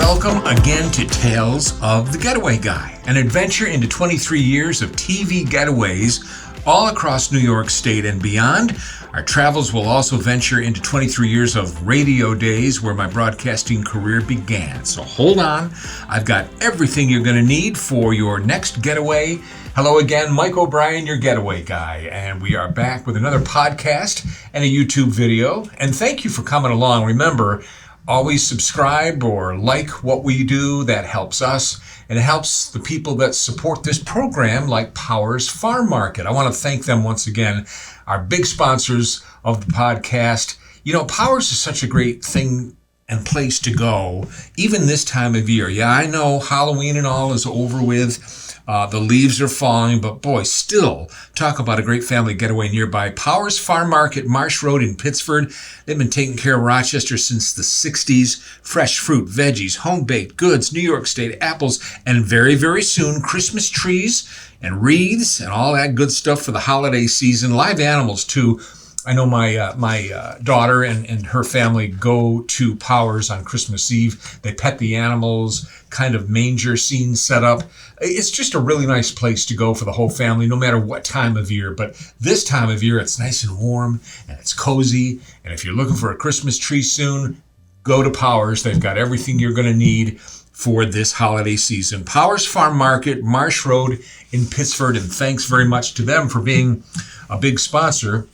Welcome again to Tales of the Getaway Guy, an adventure into 23 years of TV getaways all across New York State and beyond. Our travels will also venture into 23 years of radio days where my broadcasting career began. So hold on, I've got everything you're going to need for your next getaway. Hello again, Mike O'Brien, your Getaway Guy, and we are back with another podcast and a YouTube video. And thank you for coming along. Remember, always subscribe or like what we do. That helps us, and it helps the people that support this program, like Powers Farm Market. I want to thank them once again, our big sponsors of the podcast. You know, Powers is such a great thing and place to go, even this time of year. Yeah, I know Halloween and all is over with. The leaves are falling, but boy, still talk about a great family getaway nearby. Powers Farm Market, Marsh Road in Pittsford. They've been taking care of Rochester since the 60s. Fresh fruit, veggies, home-baked goods, New York State apples, and very, very soon, Christmas trees and wreaths and all that good stuff for the holiday season. Live animals, too. I know my daughter and her family go to Powers on Christmas Eve. They pet the animals, kind of manger scene set up. It's just a really nice place to go for the whole family, no matter what time of year. But this time of year, it's nice and warm and it's cozy. And if you're looking for a Christmas tree soon, go to Powers. They've got everything you're going to need for this holiday season. Powers Farm Market, Marsh Road in Pittsford. And thanks very much to them for being a big sponsor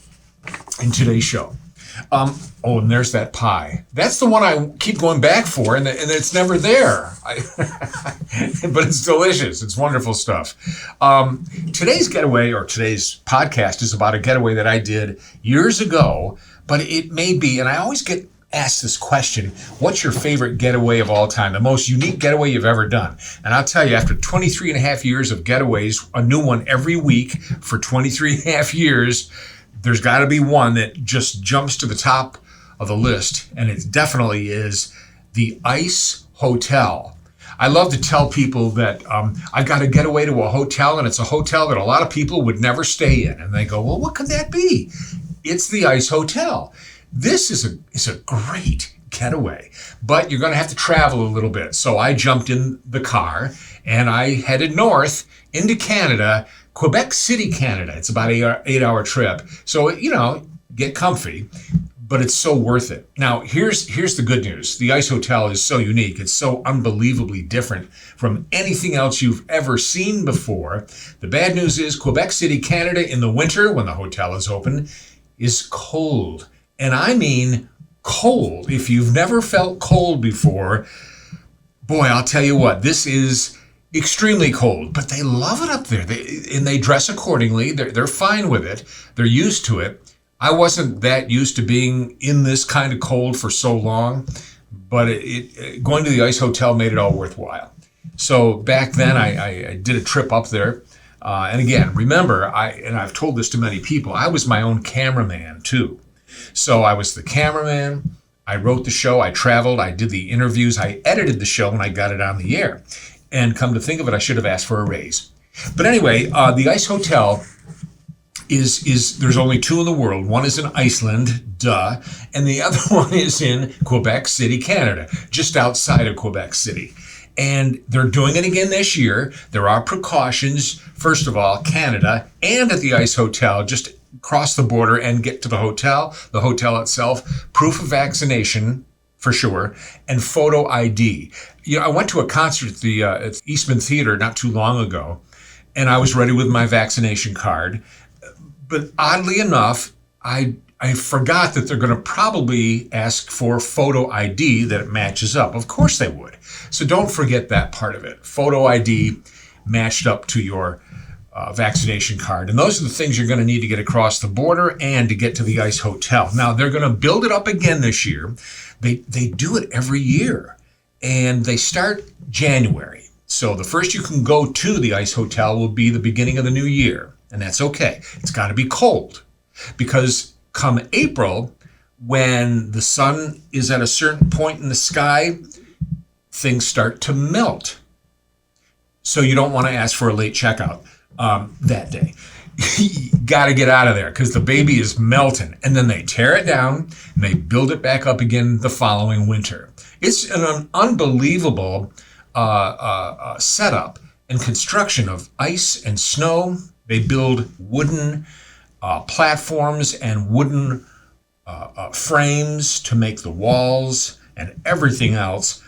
in today's show. And there's that pie. That's the one I keep going back for, and it's never there. But it's delicious. It's wonderful stuff. Today's getaway, or today's podcast, is about a getaway that I did years ago, but it may be, and I always get asked this question, what's your favorite getaway of all time, the most unique getaway you've ever done? And I'll tell you, after 23 and a half years of getaways, a new one every week for 23 and a half years, there's got to be one that just jumps to the top of the list, and it definitely is the Ice Hotel. I love to tell people that I've got to get away to a hotel, and it's a hotel that a lot of people would never stay in. And they go, well, what could that be? It's the Ice Hotel. This is a great getaway, but you're going to have to travel a little bit. So I jumped in the car, and I headed north into Canada, Quebec City, Canada. It's about an 8-hour trip. So, get comfy, but it's so worth it. Now, here's the good news. The Ice Hotel is so unique. It's so unbelievably different from anything else you've ever seen before. The bad news is Quebec City, Canada, in the winter, when the hotel is open, is cold. And I mean cold. If you've never felt cold before, boy, I'll tell you what, this is extremely cold, but they love it up there. They dress accordingly. They're fine with it. They're used to it. I wasn't that used to being in this kind of cold for so long, but going to the Ice Hotel made it all worthwhile. So back then I did a trip up there. And again, remember, I've told this to many people, I was my own cameraman too. So I was the cameraman. I wrote the show. I traveled. I did the interviews. I edited the show when I got it on the air. And come to think of it, I should have asked for a raise. But anyway, the Ice Hotel is there's only two in the world. One is in Iceland, duh, and the other one is in Quebec City, Canada, just outside of Quebec City. And they're doing it again this year. There are precautions. First of all, Canada and at the Ice Hotel, just cross the border and get to the hotel itself, proof of vaccination, for sure, and photo ID. I went to a concert at the Eastman Theater not too long ago, and I was ready with my vaccination card. But oddly enough, I forgot that they're going to probably ask for photo ID that it matches up. Of course they would. So don't forget that part of it. Photo ID matched up to your vaccination card. And those are the things you're going to need to get across the border and to get to the Ice Hotel. Now, they're going to build it up again this year. They do it every year, and they start January. So the first you can go to the Ice Hotel will be the beginning of the new year, and that's okay. It's got to be cold, because come April, when the sun is at a certain point in the sky, things start to melt. So you don't want to ask for a late checkout that day. you got to get out of there because the baby is melting. And then they tear it down and they build it back up again the following winter. It's an unbelievable setup and construction of ice and snow. They build wooden platforms and wooden frames to make the walls and everything else.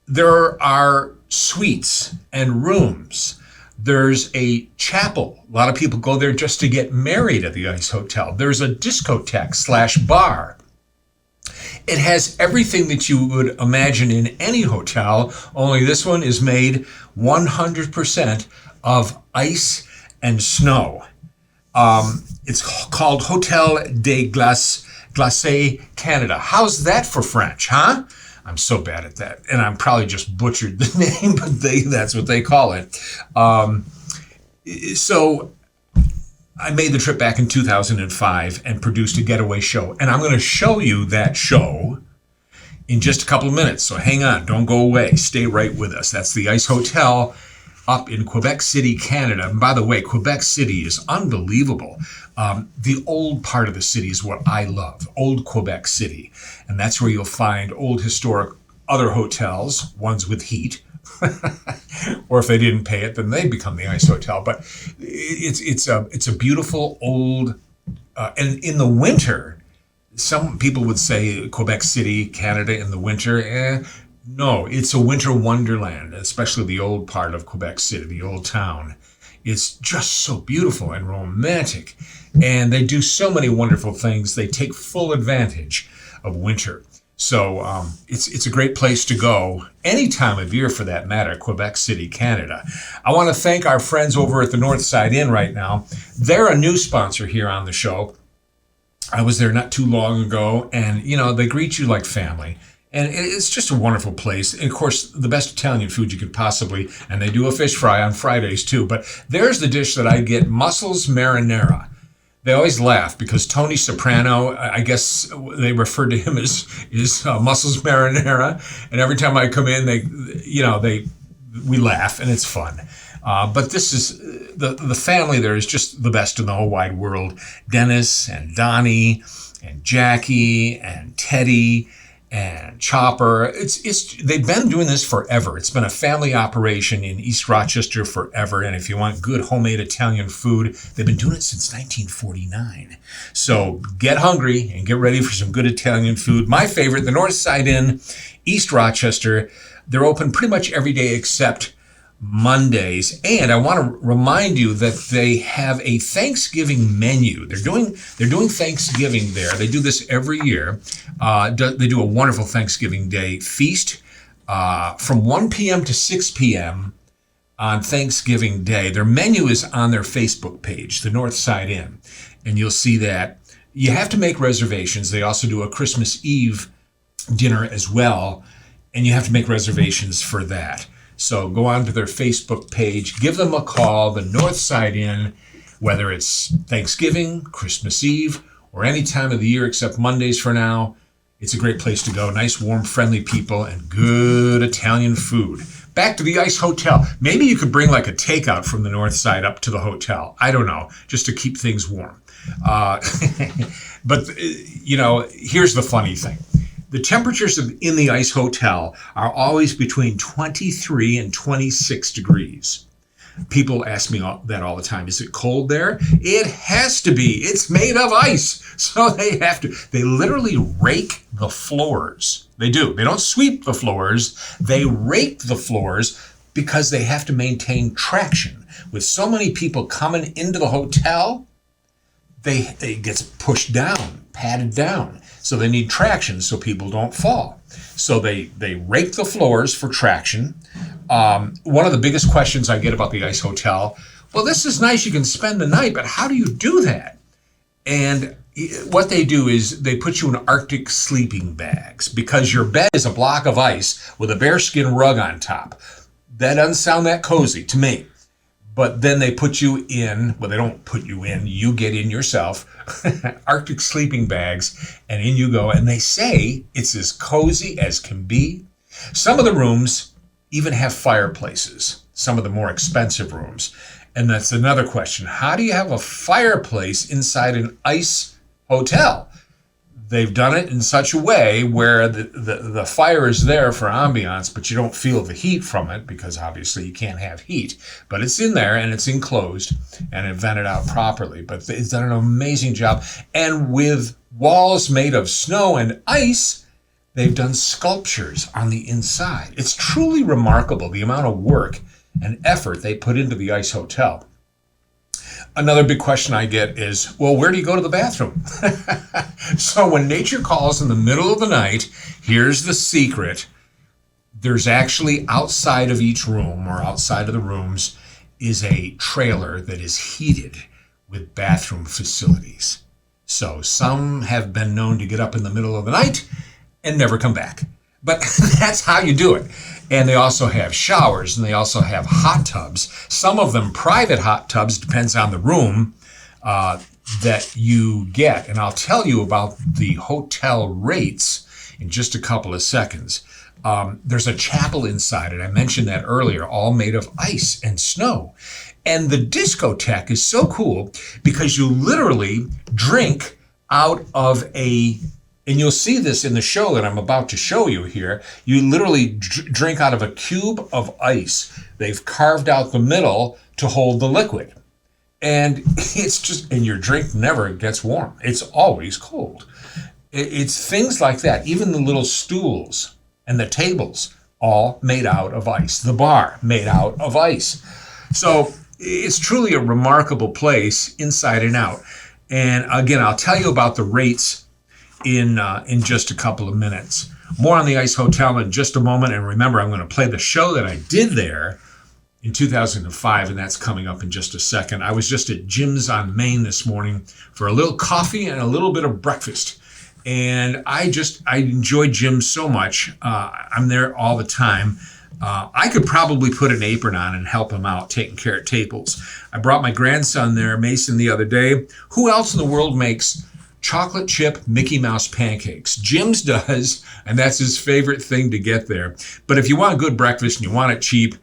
There are suites and rooms. There's a chapel. A lot of people go there just to get married at the Ice Hotel. There's a discotheque / bar. It has everything that you would imagine in any hotel, only this one is made 100% of ice and snow. It's called Hotel des Glaces Canada. How's that for French, huh? I'm so bad at that. And I'm probably just butchered the name, but that's what they call it. So I made the trip back in 2005 and produced a getaway show. And I'm going to show you that show in just a couple of minutes. So hang on, don't go away. Stay right with us. That's the Ice Hotel up in Quebec City, Canada. And by the way, Quebec City is unbelievable. The old part of the city is what I love, old Quebec City. And that's where you'll find old historic other hotels, ones with heat. Or if they didn't pay it, then they become the Ice Hotel. But it's a beautiful old, and in the winter, some people would say Quebec City, Canada in the winter. No, it's a winter wonderland, especially the old part of Quebec City, the old town. It's just so beautiful and romantic. And they do so many wonderful things. They take full advantage of winter. So it's a great place to go any time of year for that matter, Quebec City, Canada. I want to thank our friends over at the Northside Inn right now. They're a new sponsor here on the show. I was there not too long ago, and they greet you like family. And it's just a wonderful place. And of course, the best Italian food you could possibly, and they do a fish fry on Fridays too. But there's the dish that I get, mussels marinara. They always laugh because Tony Soprano, I guess they refer to him as mussels marinara. And every time I come in, we laugh and it's fun. But this is the family there is just the best in the whole wide world. Dennis and Donnie and Jackie and Teddy and Chopper. They've been doing this forever. It's been a family operation in East Rochester forever. And if you want good homemade Italian food, they've been doing it since 1949. So get hungry and get ready for some good Italian food. My favorite, the Northside Inn, East Rochester. They're open pretty much every day except Mondays. And I want to remind you that they have a Thanksgiving menu. They're doing Thanksgiving there. They do this every year. They do a wonderful Thanksgiving Day feast from 1 p.m. to 6 p.m. on Thanksgiving Day. Their menu is on their Facebook page, the Northside Inn, and you'll see that. You have to make reservations. They also do a Christmas Eve dinner as well, and you have to make reservations for that. So go on to their Facebook page, give them a call, the Northside Inn, whether it's Thanksgiving, Christmas Eve, or any time of the year except Mondays for now. It's a great place to go. Nice, warm, friendly people and good Italian food. Back to the Ice Hotel. Maybe you could bring like a takeout from the North Side up to the hotel. I don't know, just to keep things warm. But, here's the funny thing. The temperatures in the Ice Hotel are always between 23 and 26 degrees. People ask me that all the time. Is it cold there? It has to be. It's made of ice. So they literally rake the floors. They do. They don't sweep the floors. They rake the floors because they have to maintain traction. With so many people coming into the hotel, it gets pushed down, patted down. So they need traction so people don't fall. So they rake the floors for traction. One of the biggest questions I get about the Ice Hotel, well, this is nice, you can spend the night, but how do you do that? And what they do is they put you in Arctic sleeping bags because your bed is a block of ice with a bearskin rug on top. That doesn't sound that cozy to me. But then they put you in, well, they don't put you in, you get in yourself, Arctic sleeping bags, and in you go. And they say it's as cozy as can be. Some of the rooms even have fireplaces, some of the more expensive rooms. And that's another question. How do you have a fireplace inside an ice hotel? They've done it in such a way where the fire is there for ambiance, but you don't feel the heat from it because obviously you can't have heat. But it's in there and it's enclosed and it vented out properly. But it's done an amazing job. And with walls made of snow and ice, they've done sculptures on the inside. It's truly remarkable the amount of work and effort they put into the ice hotel. Another big question I get is, well, where do you go to the bathroom? So when nature calls in the middle of the night, here's the secret. There's actually outside of each room or outside of the rooms is a trailer that is heated with bathroom facilities. So some have been known to get up in the middle of the night and never come back. But that's how you do it. And they also have showers and they also have hot tubs. Some of them private hot tubs, depends on the room that you get. And I'll tell you about the hotel rates in just a couple of seconds. There's a chapel inside it. I mentioned that earlier, all made of ice and snow. And the discotheque is so cool because you literally drink out of and you'll see this in the show that I'm about to show you here. You literally drink out of a cube of ice. They've carved out the middle to hold the liquid. And it's just, and your drink never gets warm. It's always cold. It's things like that. Even the little stools and the tables, all made out of ice. The bar, made out of ice. So it's truly a remarkable place inside and out. And again, I'll tell you about the rates in just a couple of minutes. More on the Ice Hotel in just a moment. And remember, I'm going to play the show that I did there in 2005, and that's coming up in just a second. I was just at Jim's on Main this morning for a little coffee and a little bit of breakfast. And I enjoy Jim's so much. I'm there all the time. I could probably put an apron on and help him out taking care of tables. I brought my grandson there, Mason, the other day. Who else in the world makes chocolate chip Mickey Mouse pancakes? Jim's does, and that's his favorite thing to get there. But if you want a good breakfast and you want it cheap,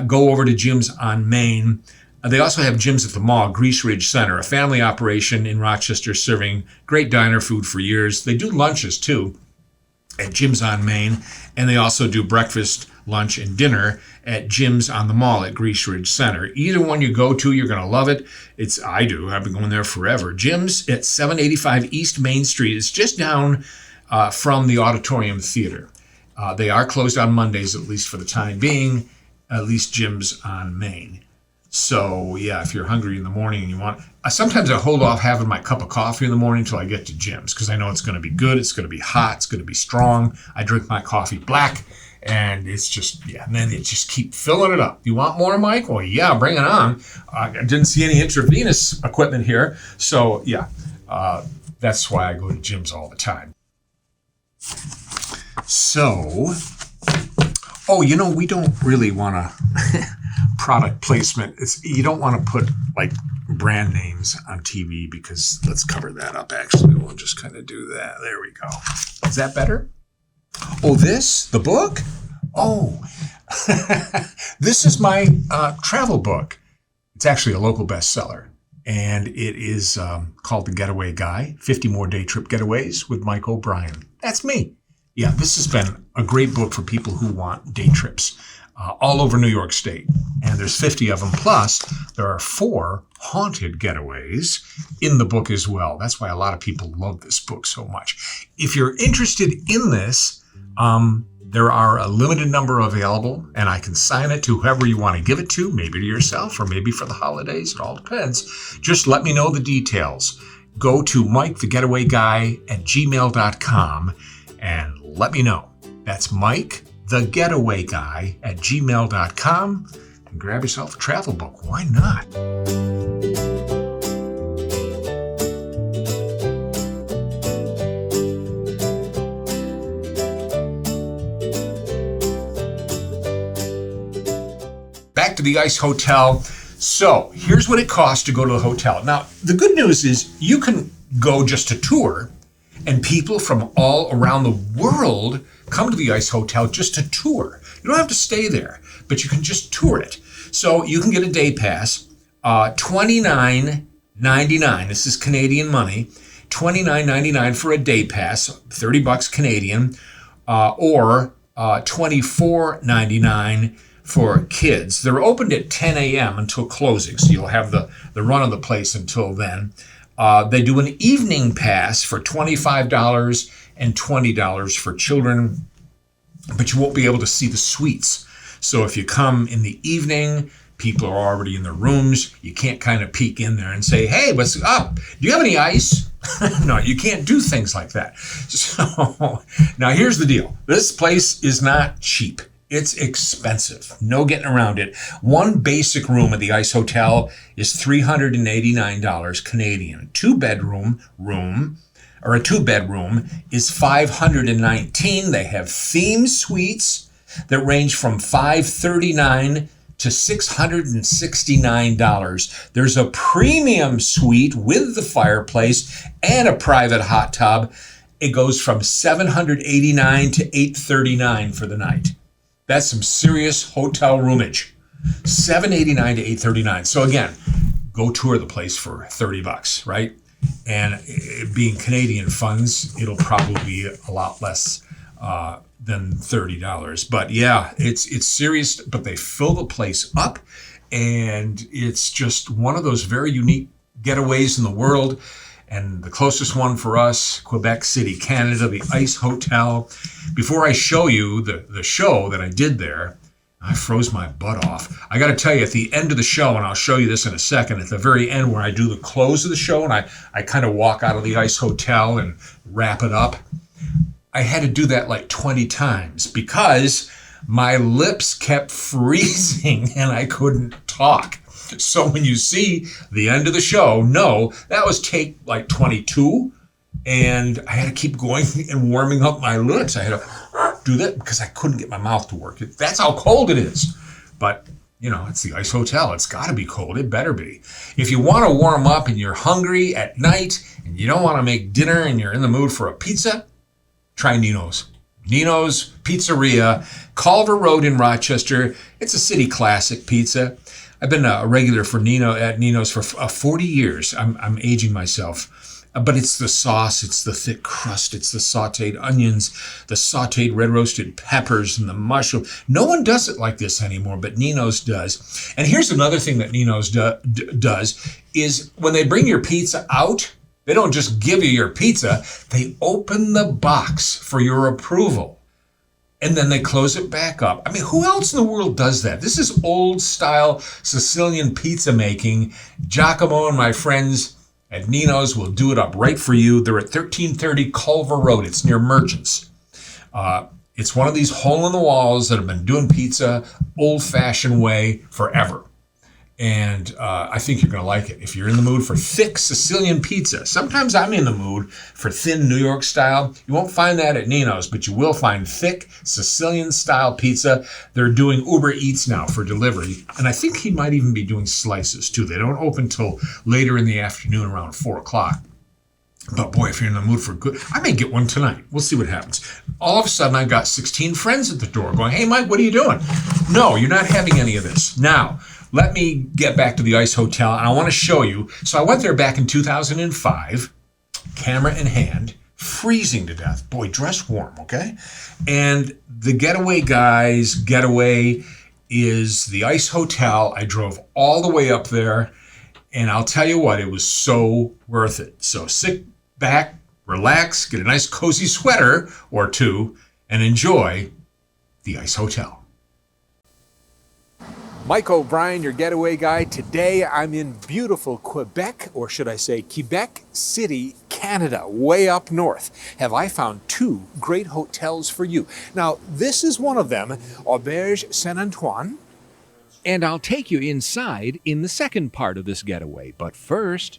go over to Jim's on Main. They also have Jim's at the mall, Grease Ridge Center, a family operation in Rochester serving great diner food for years. They do lunches too at Jim's on Main, and they also do breakfast, lunch, and dinner at Jim's on the mall at Grease Ridge Center. Either one you go to, you're going to love it. I do. I've been going there forever. Jim's at 785 East Main Street. It's just down from the Auditorium Theater. They are closed on Mondays, at least for the time being, at least Jim's on Main. So, yeah, if you're hungry in the morning and you want... sometimes I hold off having my cup of coffee in the morning until I get to Jim's because I know it's going to be good, it's going to be hot, it's going to be strong. I drink my coffee black, and it's just, and then they just keep filling it up. You want more, Mike? Well, yeah, bring it on. I didn't see any intravenous equipment here. So, that's why I go to Jim's all the time. So, we don't really want to... product placement. You don't want to put like brand names on TV because let's cover that up. Actually, we'll just kind of do that. There we go. Is that better? Oh, the book? Oh, this is my travel book. It's actually a local bestseller, and it is called The Getaway Guy, 50 More Day Trip Getaways with Mike O'Brien. That's me. Yeah, this has been a great book for people who want day trips. All over New York State. And there's 50 of them. Plus, there are 4 haunted getaways in the book as well. That's why a lot of people love this book so much. If you're interested in this, there are a limited number available, and I can sign it to whoever you want to give it to, maybe to yourself or maybe for the holidays. It all depends. Just let me know the details. Go to MikeTheGetawayGuy@gmail.com and let me know. That's Mike thegetawayguy@gmail.com, and grab yourself a travel book. Why not? Back to the Ice Hotel. So here's what it costs to go to the hotel. Now, the good news is you can go just to tour, and people from all around the world come to the Ice Hotel just to tour. You don't have to stay there, but you can just tour it. So you can get a day pass. $29.99. This is Canadian money. $29.99 for a day pass, $30 Canadian, or $24.99 for kids. They're opened at 10 a.m. until closing, so you'll have the run of the place until then. They do an evening pass for $25 and $20 for children, but you won't be able to see the suites. So if you come in the evening, people are already in their rooms. You can't kind of peek in there and say, hey, what's up? Do you have any ice? No, you can't do things like that. So now here's the deal. This place is not cheap. It's expensive. No getting around it. One basic room at the Ice Hotel is $389 Canadian. A two-bedroom is $519. They have theme suites that range from $539 to $669. There's a premium suite with the fireplace and a private hot tub. It goes from $789 to $839 for the night. That's some serious hotel roomage. $789 to $839. So again, go tour the place for $30, right? And being Canadian funds, it'll probably be a lot less than $30. But yeah, it's serious, but they fill the place up, and it's just one of those very unique getaways in the world. And the closest one for us, Quebec City, Canada, the Ice Hotel. Before I show you the show that I did there, I froze my butt off. I got to tell you, at the end of the show, and I'll show you this in a second, at the very end where I do the close of the show and I kind of walk out of the Ice Hotel and wrap it up, I had to do that like 20 times because my lips kept freezing and I couldn't talk. So when you see the end of the show, no, that was take like 22, and I had to keep going and warming up my lips. I had to do that because I couldn't get my mouth to work. That's how cold it is. But, you know, it's the Ice Hotel. It's got to be cold. It better be. If you want to warm up and you're hungry at night and you don't want to make dinner and you're in the mood for a pizza, try Nino's. Nino's Pizzeria, Culver Road in Rochester. It's a city classic pizza. I've been a regular for Nino's for 40 years. I'm aging myself. But it's the sauce, it's the thick crust, it's the sauteed onions, the sauteed red roasted peppers, and the mushroom. No one does it like this anymore, but Nino's does. And here's another thing that Nino's does, is when they bring your pizza out, they don't just give you your pizza, they open the box for your approval. And then they close it back up. I mean, who else in the world does that? This is old style Sicilian pizza making. Giacomo and my friends at Nino's will do it up right for you. They're at 1330 Culver Road. It's near Merchants. It's one of these hole in the walls that have been doing pizza old fashioned way forever. And I think you're going to like it. If you're in the mood for thick Sicilian pizza, sometimes I'm in the mood for thin New York style. You won't find that at Nino's, but you will find thick Sicilian style pizza. They're doing Uber Eats now for delivery. And I think he might even be doing slices too. They don't open till later in the afternoon around 4 o'clock. But boy, if you're in the mood for good, I may get one tonight. We'll see what happens. All of a sudden, I've got 16 friends at the door going, hey, Mike, what are you doing? No, you're not having any of this. Now, let me get back to the Ice Hotel, and I want to show you. So I went there back in 2005, camera in hand, freezing to death. Boy, dress warm, okay? And the Getaway Guy's getaway is the Ice Hotel. I drove all the way up there, and I'll tell you what, it was so worth it. So sit back, relax, get a nice cozy sweater or two, and enjoy the Ice Hotel. Mike O'Brien, your Getaway Guy. Today I'm in beautiful Quebec, or should I say Quebec City, Canada, way up north. Have I found two great hotels for you. Now, this is one of them, Auberge Saint-Antoine. And I'll take you inside in the second part of this getaway. But first,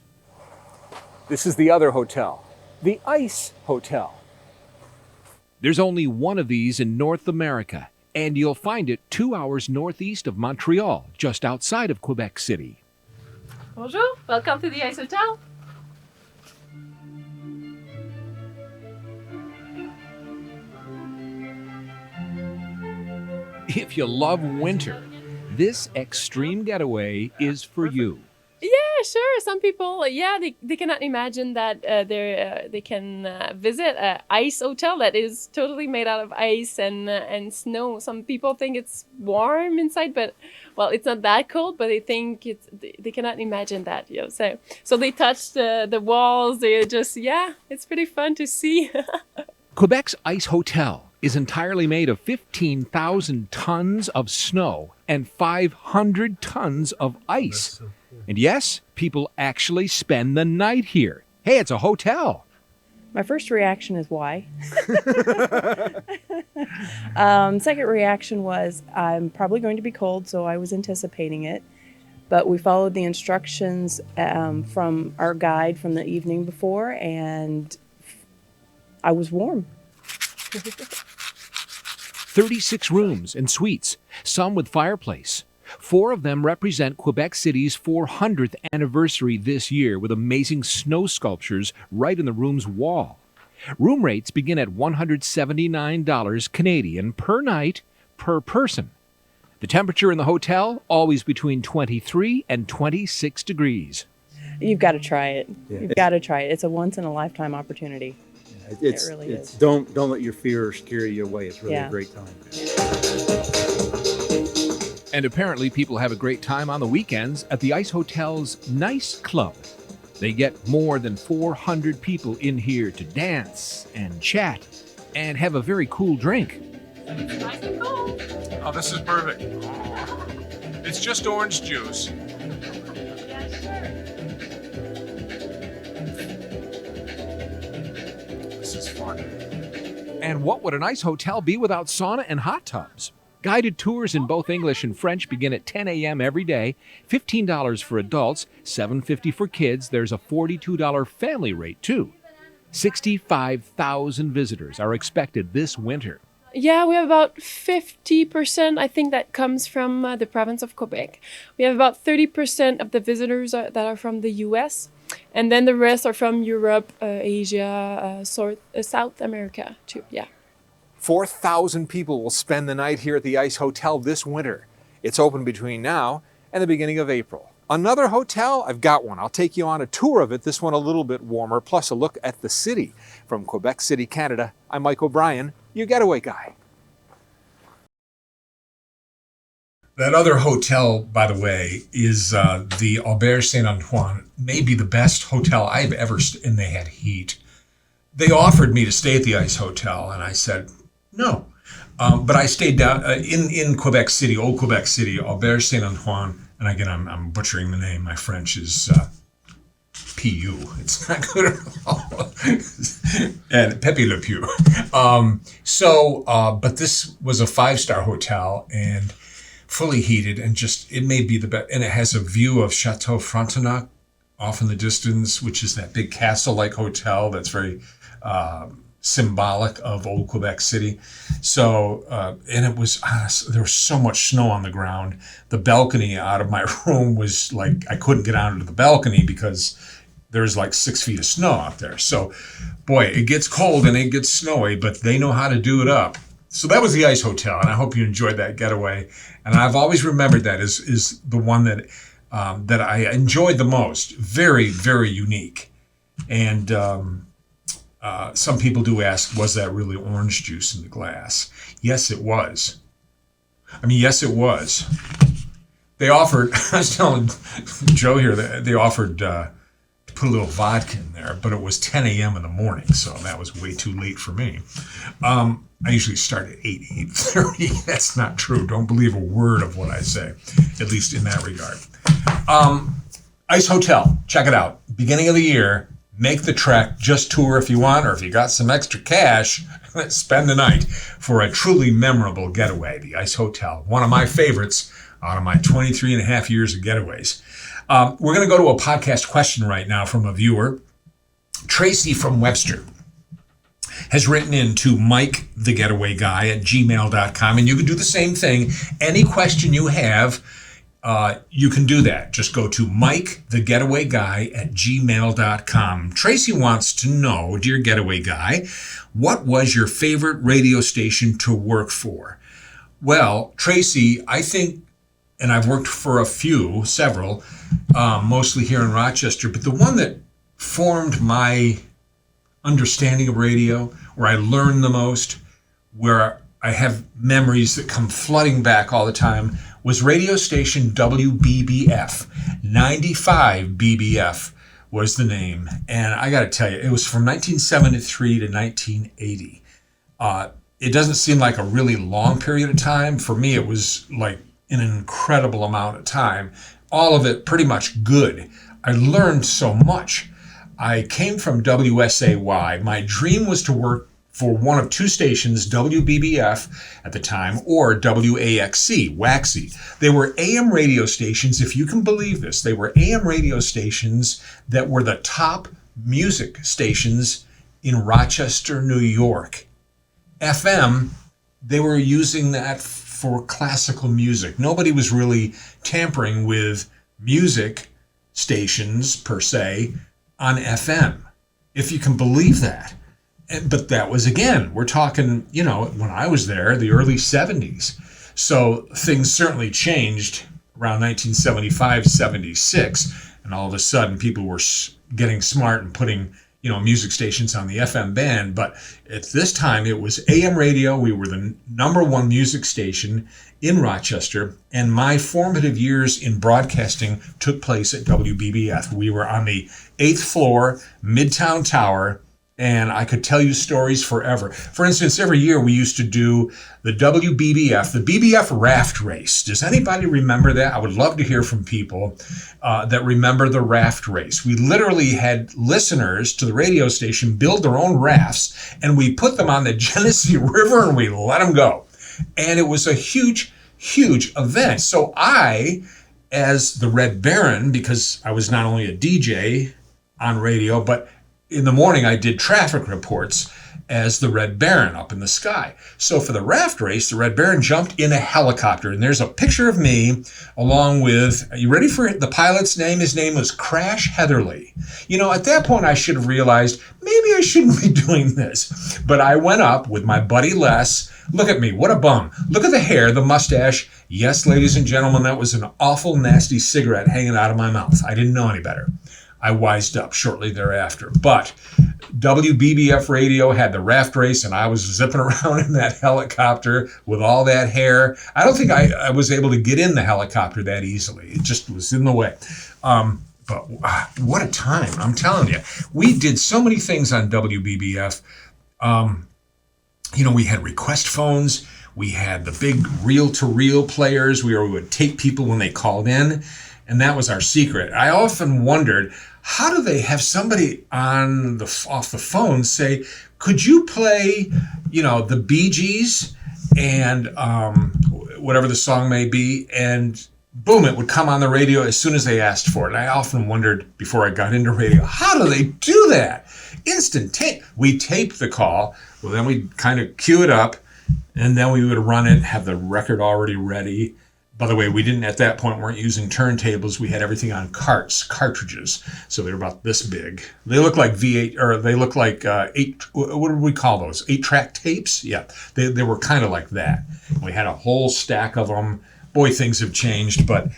this is the other hotel, the Ice Hotel. There's only one of these in North America, and you'll find it 2 hours northeast of Montreal, just outside of Quebec City. Bonjour, welcome to the Ice Hotel. If you love winter, this extreme getaway is for you. sure. Some people, they cannot imagine that they can visit a ice hotel that is totally made out of ice and snow. Some people think it's warm inside, but well, it's not that cold. But they think they cannot imagine that. So they touch the walls. They just it's pretty fun to see. Quebec's Ice Hotel is entirely made of 15,000 tons of snow and 500 tons of ice. And yes, people actually spend the night here. Hey, it's a hotel. My first reaction is why. Second reaction was I'm probably going to be cold, so I was anticipating it. But we followed the instructions from our guide from the evening before, and I was warm. 36 rooms and suites, some with fireplace. 4 of them represent Quebec City's 400th anniversary this year with amazing snow sculptures right in the room's wall. Room rates begin at $179 Canadian per night per person. The temperature in the hotel, always between 23 and 26 degrees. You've got to try it. Yeah. You've got to try it. It's a once-in-a-lifetime opportunity. It really is. Don't let your fear scare you away. It's really Yeah. a great time. And apparently people have a great time on the weekends at the Ice Hotel's Nice Club. They get more than 400 people in here to dance and chat and have a very cool drink. It's nice and cold. Oh, this is perfect. It's just orange juice. Yeah, sure. This is fun. And what would an ice hotel be without sauna and hot tubs? Guided tours in both English and French begin at 10 a.m. every day, $15 for adults, $7.50 for kids. There's a $42 family rate, too. 65,000 visitors are expected this winter. Yeah, we have about 50%, I think, that comes from the province of Quebec. We have about 30% of the visitors that are from the U.S., and then the rest are from Europe, Asia, South America, too, 4,000 people will spend the night here at the Ice Hotel this winter. It's open between now and the beginning of April. Another hotel? I've got one. I'll take you on a tour of it, this one a little bit warmer, plus a look at the city. From Quebec City, Canada, I'm Mike O'Brien, your Getaway Guy. That other hotel, by the way, is the Auberge Saint-Antoine, maybe the best hotel I've ever and they had heat. They offered me to stay at the Ice Hotel, and I said no. But I stayed down in Quebec City, old Quebec City, Auberge Saint-Antoine. And again, I'm butchering the name. My French is P.U. It's not good at all. And Pepe Le Pew. But this was a 5-star hotel and fully heated, and it may be the best. And it has a view of Chateau Frontenac off in the distance, which is that big castle-like hotel that's very symbolic of old Quebec City. So, and it was, there was so much snow on the ground. The balcony out of my room was like, I couldn't get onto the balcony because there's like 6 feet of snow out there. So, boy, it gets cold and it gets snowy, but they know how to do it up. So that was the Ice Hotel, and I hope you enjoyed that getaway. And I've always remembered that is the one that I enjoyed the most. Very, very unique. And some people do ask, was that really orange juice in the glass? Yes, it was. Yes, it was. They offered, I was telling Joe here, that they offered to put a little vodka in there, but it was 10 a.m. in the morning, so that was way too late for me. I usually start at 8:30. That's not true. Don't believe a word of what I say, at least in that regard. Ice Hotel, check it out. Beginning of the year, make the trek, just tour if you want, or if you got some extra cash, spend the night for a truly memorable getaway. The Ice Hotel, one of my favorites out of my 23 and a half years of getaways. We're going to go to a podcast question right now from a viewer. Tracy from Webster has written in to MikeTheGetawayGuy@gmail.com, and you can do the same thing. Any question you have, you can do that. Just go to MikeTheGetawayGuy@gmail.com. Tracy wants to know, dear Getaway Guy, what was your favorite radio station to work for? Well, Tracy, I think and I've worked for several, mostly here in Rochester, but the one that formed my understanding of radio, where I learned the most, where I have memories that come flooding back all the time, was radio station WBBF. 95 BBF was the name. And I got to tell you, it was from 1973 to 1980. It doesn't seem like a really long period of time. For me, it was like an incredible amount of time. All of it pretty much good. I learned so much. I came from WSAY. My dream was to work for one of two stations, WBBF at the time, or WAXC, Waxy. They were AM radio stations, if you can believe this. They were AM radio stations that were the top music stations in Rochester, New York. FM, they were using that for classical music. Nobody was really tampering with music stations, per se, on FM, if you can believe that. But that was, again, we're talking, when I was there, the early 70s. So things certainly changed around 1975, 76. And all of a sudden, people were getting smart and putting, music stations on the FM band. But at this time, it was AM radio. We were the number one music station in Rochester. And my formative years in broadcasting took place at WBBF. We were on the 8th floor, Midtown Tower. And I could tell you stories forever. For instance, every year we used to do the WBBF, the BBF raft race. Does anybody remember that? I would love to hear from people that remember the raft race. We literally had listeners to the radio station build their own rafts, and we put them on the Genesee River and we let them go. And it was a huge, huge event. So I, as the Red Baron, because I was not only a DJ on radio, but in the morning, I did traffic reports as the Red Baron up in the sky. So for the raft race, the Red Baron jumped in a helicopter. And there's a picture of me along with, are you ready for it? The pilot's name? His name was Crash Heatherly. At that point, I should have realized maybe I shouldn't be doing this. But I went up with my buddy Les. Look at me. What a bum. Look at the hair, the mustache. Yes, ladies and gentlemen, that was an awful, nasty cigarette hanging out of my mouth. I didn't know any better. I wised up shortly thereafter. But WBBF radio had the raft race, and I was zipping around in that helicopter with all that hair. I don't think I was able to get in the helicopter that easily. It just was in the way. But what a time, I'm telling you. We did so many things on WBBF. We had request phones. We had the big reel-to-reel players. We would take people when they called in. And that was our secret. I often wondered, how do they have somebody off the phone say, could you play, the Bee Gees and whatever the song may be, and boom, it would come on the radio as soon as they asked for it. And I often wondered before I got into radio, how do they do that? Instant tape. We taped the call. Well, then we'd kind of cue it up, and then we would run it, have the record already ready. By the way, we didn't at that point weren't using turntables. We had everything on cartridges. So they were about this big. They look like V8, or they look like what did we call those? 8-track tapes? Yeah, they were kind of like that. We had a whole stack of them. Boy, things have changed, but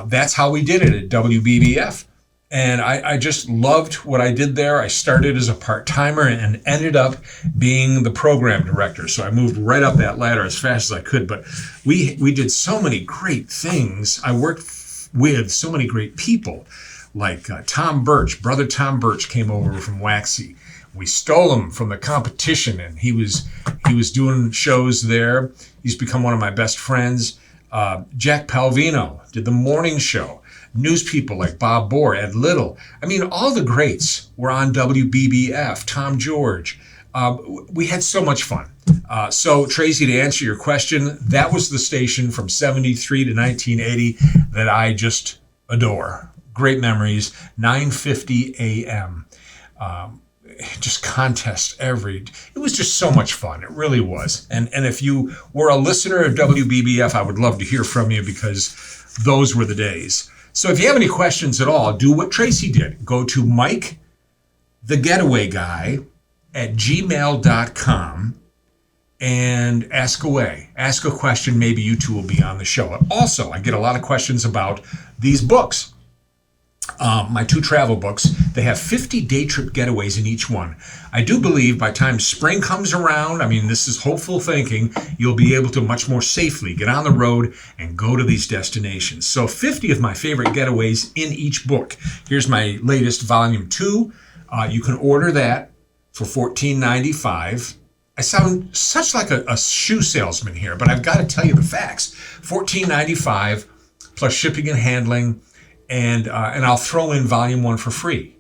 that's how we did it at WBBF. And I just loved what I did there. I started as a part-timer and ended up being the program director. So I moved right up that ladder as fast as I could. But we did so many great things. I worked with so many great people, like Tom Birch. Brother Tom Birch came over from Waxy. We stole him from the competition, and he was doing shows there. He's become one of my best friends. Jack Palvino did the morning show. News people like Bob Bohr, Ed Little. I mean, all the greats were on WBBF, Tom George. We had so much fun. So, Tracy, to answer your question, that was the station from 73 to 1980 that I just adore. Great memories, 9:50 a.m. Just contests it was just so much fun. It really was. And if you were a listener of WBBF, I would love to hear from you, because those were the days. So if you have any questions at all, do what Tracy did. Go to Mike, the Getaway Guy, at gmail.com and ask away. Ask a question. Maybe you two will be on the show. Also, I get a lot of questions about these books. My 2 travel books, they have 50 day trip getaways in each one. I do believe by the time spring comes around, I mean, this is hopeful thinking, you'll be able to much more safely get on the road and go to these destinations. So 50 of my favorite getaways in each book. Here's my latest, volume 2. You can order that for $14.95. I sound such like a shoe salesman here, but I've got to tell you the facts. $14.95 plus shipping and handling. And I'll throw in volume 1 for free.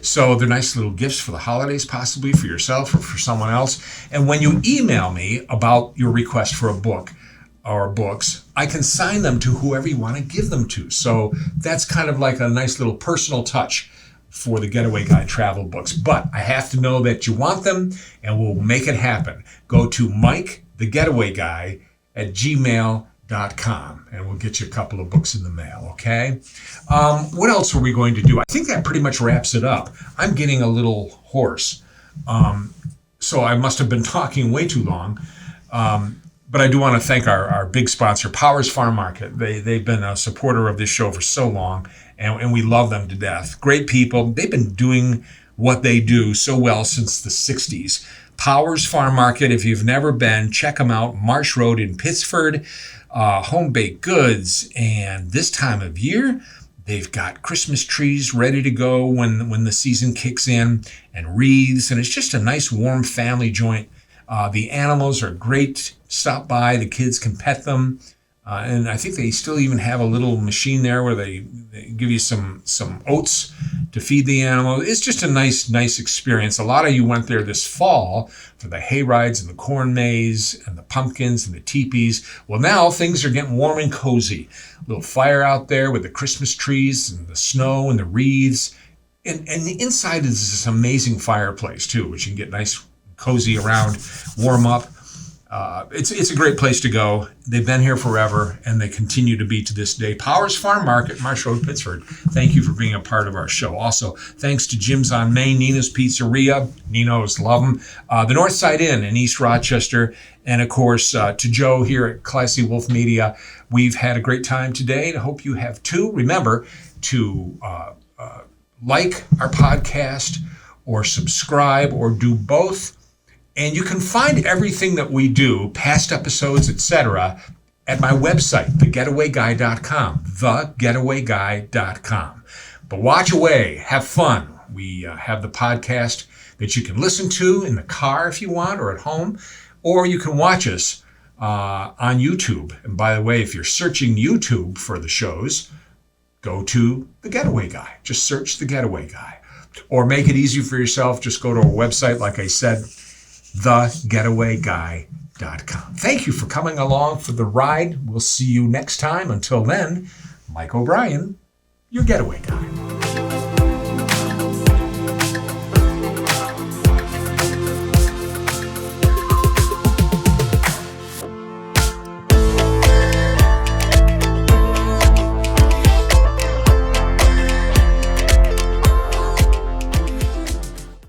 So they're nice little gifts for the holidays, possibly for yourself or for someone else. And when you email me about your request for a book or books, I can sign them to whoever you want to give them to. So that's kind of like a nice little personal touch for the Getaway Guy travel books. But I have to know that you want them, and we'll make it happen. Go to MikeTheGetawayGuy@gmail.com, and we'll get you a couple of books in the mail, okay? What else are we going to do? I think that pretty much wraps it up. I'm getting a little hoarse, so I must have been talking way too long. But I do want to thank our big sponsor, Powers Farm Market. They've been a supporter of this show for so long, and we love them to death. Great people. They've been doing what they do so well since the 60s. Powers Farm Market, if you've never been, check them out. Marsh Road in Pittsford. Home baked goods, and this time of year they've got Christmas trees ready to go when the season kicks in, and wreaths, and it's just a nice warm family joint. The animals are great. Stop by, the kids can pet them, and I think they still even have a little machine there where they give you some oats to feed the animal. It's just a nice experience. A lot of you went there this fall for the hay rides and the corn maze and the pumpkins and the teepees. Well, now things are getting warm and cozy. A little fire out there with the Christmas trees and the snow and the wreaths. And the inside is this amazing fireplace too, which you can get nice, cozy around, warm up. It's a great place to go. They've been here forever, and they continue to be to this day. Powers Farm Market, Marsh Road, Pittsford. Thank you for being a part of our show. Also, thanks to Jim's on Main, Nina's Pizzeria. Nino's, love them. The Northside Inn in East Rochester. And, of course, to Joe here at Classy Wolf Media. We've had a great time today, and I hope you have too. Remember to like our podcast or subscribe or do both. And you can find everything that we do, past episodes, etc., at my website, thegetawayguy.com, thegetawayguy.com. But watch away, have fun. We have the podcast that you can listen to in the car if you want, or at home, or you can watch us on YouTube. And by the way, if you're searching YouTube for the shows, go to The Getaway Guy. Just search The Getaway Guy. Or make it easy for yourself, just go to our website, like I said, thegetawayguy.com. Thank you for coming along for the ride. We'll see you next time. Until then, Mike O'Brien, your Getaway Guy.